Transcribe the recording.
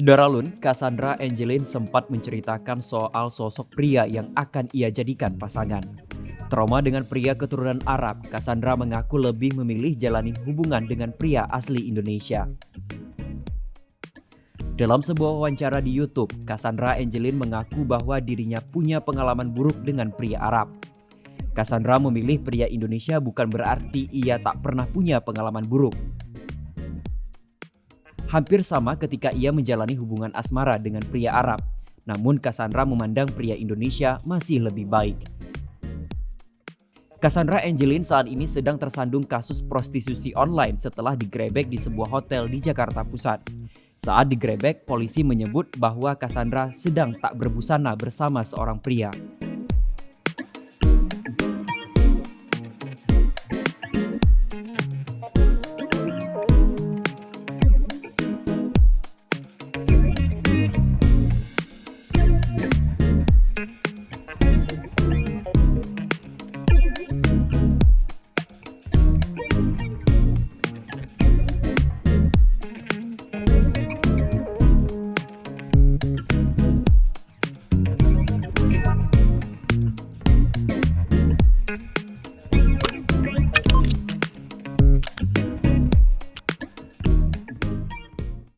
Daralun, Cassandra Angelin sempat menceritakan soal sosok pria yang akan ia jadikan pasangan. Trauma dengan pria keturunan Arab, Cassandra mengaku lebih memilih jalani hubungan dengan pria asli Indonesia. Dalam sebuah wawancara di YouTube, Cassandra Angelin mengaku bahwa dirinya punya pengalaman buruk dengan pria Arab. Cassandra memilih pria Indonesia bukan berarti ia tak pernah punya pengalaman buruk. Hampir sama ketika ia menjalani hubungan asmara dengan pria Arab, namun Cassandra memandang pria Indonesia masih lebih baik. Cassandra Angelin saat ini sedang tersandung kasus prostitusi online setelah digrebek di sebuah hotel di Jakarta Pusat. Saat digrebek, polisi menyebut bahwa Cassandra sedang tak berbusana bersama seorang pria.